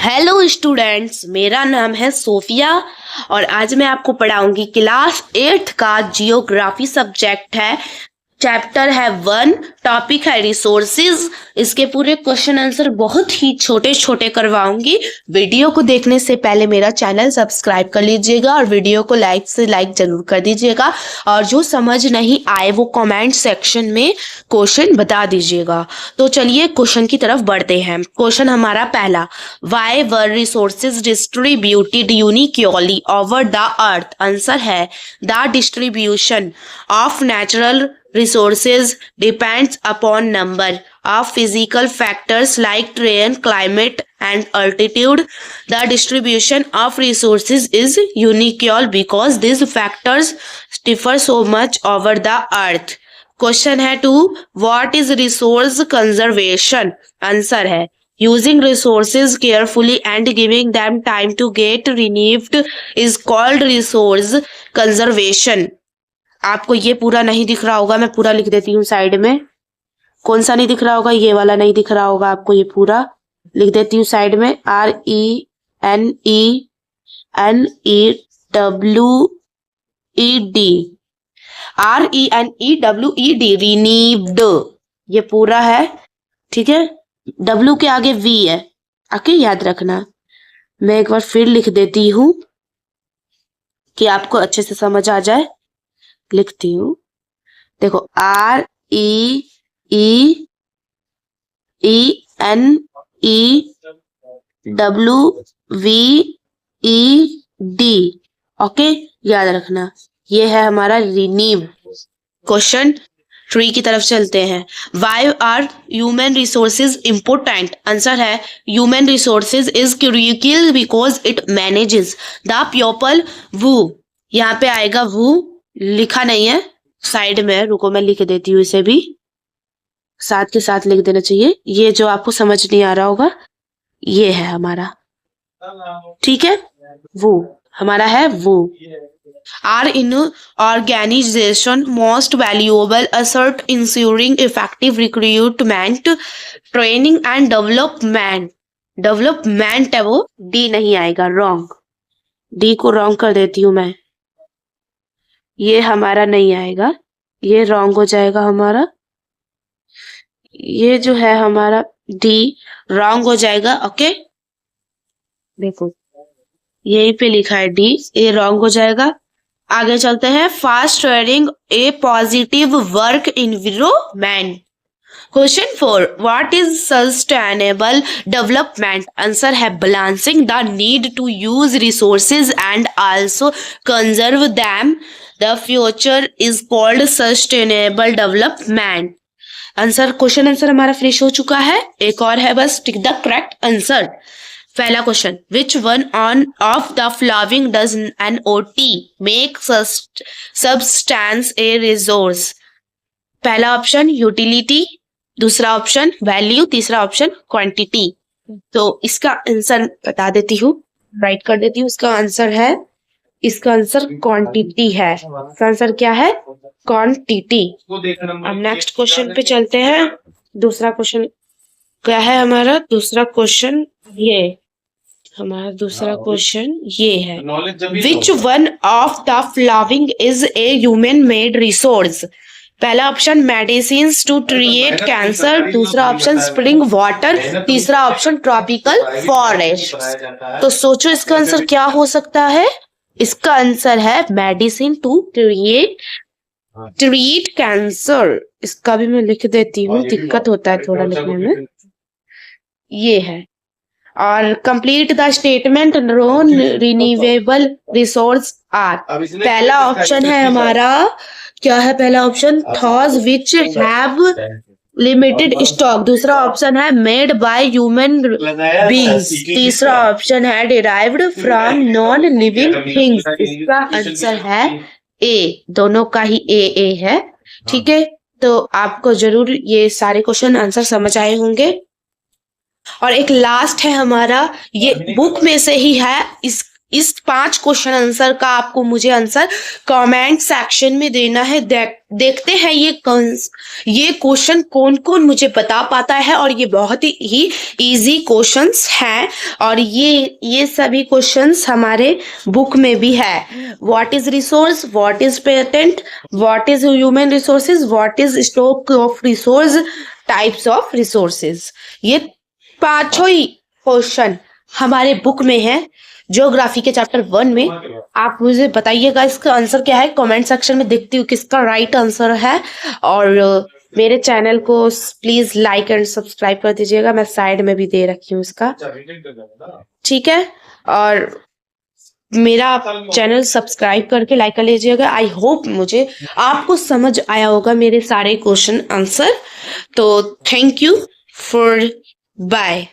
Hello students, मेरा नाम है सोफिया और आज मैं आपको पढ़ाऊंगी क्लास 8 का जियोग्राफी सब्जेक्ट है। चैप्टर है 1, टॉपिक है रिसोर्सेज। इसके पूरे क्वेश्चन आंसर बहुत ही छोटे छोटे करवाऊंगी। वीडियो को देखने से पहले मेरा चैनल सब्सक्राइब कर लीजिएगा और वीडियो को लाइक से लाइक जरूर कर दीजिएगा। और जो समझ नहीं आए वो कमेंट सेक्शन में क्वेश्चन बता दीजिएगा। तो चलिए क्वेश्चन की तरफ बढ़ते हैं। क्वेश्चन हमारा पहला, why were resources distributed unequally over the earth? Answer है the distribution of natural resources depends upon number of physical factors like terrain, climate, and altitude. The distribution of resources is unequal because these factors differ so much over the earth. Question है 2, what is resource conservation? Answer है using resources carefully and giving them time to get renewed is called resource conservation. आपको ये पूरा नहीं दिख रहा होगा, मैं पूरा लिख देती हूँ साइड में। कौन सा नहीं दिख रहा होगा? ये वाला नहीं दिख रहा होगा आपको, ये पूरा लिख देती हूँ साइड में। RENEWED रिनीव्ड, ये पूरा है, ठीक है। W के आगे V है, आके याद रखना। मैं एक बार फिर लिख देती हूँ कि आपको अच्छे से समझ आ जाए। लिखती हूँ, देखो RENEWED, ओके, याद रखना। ये है हमारा रिनीव। क्वेश्चन 3 की तरफ चलते हैं। Why are human resources important? Answer है human resources is critical because it manages the people who. यहाँ पे आएगा वू, लिखा नहीं है साइड में, रुको मैं लिख देती हूँ, इसे भी साथ के साथ लिख देना चाहिए। ये जो आपको समझ नहीं आ रहा होगा ये है हमारा, ठीक है। वो हमारा है वो। Our in organization most valuable asset ensuring effective recruitment, training and development. Development है वो, डी नहीं आएगा, रॉन्ग। डी को रॉन्ग कर देती हूँ मैं, ये हमारा नहीं आएगा, ये रॉन्ग हो जाएगा हमारा। ये जो है हमारा डी रॉन्ग हो जाएगा, ओके। देखो यहीं पे लिखा है डी, ये रॉन्ग हो जाएगा। आगे चलते हैं। Fast trading a positive work environment. Question 4, what is sustainable development? Answer है balancing the need to use resources and also conserve them. The future is called sustainable development. Answer, question answer हमारा finish हो चुका है। एक और है बस, tick the correct answer. पहला question, which one on of the following does NOT make substance a resource? पहला ऑप्शन यूटिलिटी, दूसरा ऑप्शन वैल्यू, तीसरा ऑप्शन क्वांटिटी। तो इसका आंसर बता देती हूँ, राइट कर देती हूँ। इसका आंसर क्वांटिटी है। इसका आंसर क्या है? क्वांटिटी। अब नेक्स्ट क्वेश्चन पे चलते हैं। दूसरा क्वेश्चन क्या है हमारा? दूसरा क्वेश्चन ये है, which one of the following is a human made resource? पहला option medicine to treat cancer, दूसरा ऑप्शन स्प्रिंग वाटर, तीसरा ऑप्शन ट्रॉपिकल फॉरेस्ट। तो सोचो इसका आंसर क्या हो सकता है? इसका आंसर है मेडिसिन टू ट्रीट कैंसर। इसका भी मैं लिख देती हूँ, दिक्कत होता है थोड़ा लिखने में। ये है। और complete the statement, non renewable resource are. पहला ऑप्शन है हमारा, क्या है पहला option? Those which have limited stock, दूसरा ऑप्शन है मेड बाय ह्यूमन बीइंग्स, तीसरा ऑप्शन है derived from non living things. इसका आंसर है ए, दोनों का ही ए है, ठीक है। तो आपको जरूर ये सारे क्वेश्चन आंसर समझ आए होंगे। और एक लास्ट है हमारा, ये बुक में से ही है, इस 5 क्वेश्चन आंसर का आपको मुझे आंसर कमेंट सेक्शन में देना है। देखते हैं ये क्वेश्चन कौन कौन मुझे बता पाता है, और ये बहुत ही इजी क्वेश्चंस हैं, और ये सभी क्वेश्चंस हमारे बुक में भी है। What is resource, what is patent, what is human resources, what is stock of resource, types of resources, ये पांचों ही क्वेश्चन हमारे बुक में है ज्योग्राफी के चैप्टर 1 में। आप मुझे बताइएगा इसका आंसर क्या है, कमेंट सेक्शन में देखती हूँ किसका राइट आंसर है। और मेरे चैनल को प्लीज लाइक एंड सब्सक्राइब कर दीजिएगा, मैं साइड में भी दे रखी हूँ इसका, ठीक है। और मेरा चैनल सब्सक्राइब करके लाइक कर लीजिएगा। आई होप मुझे आपको समझ आया होगा मेरे सारे क्वेश्चन आंसर। तो थैंक यू फॉर बाय।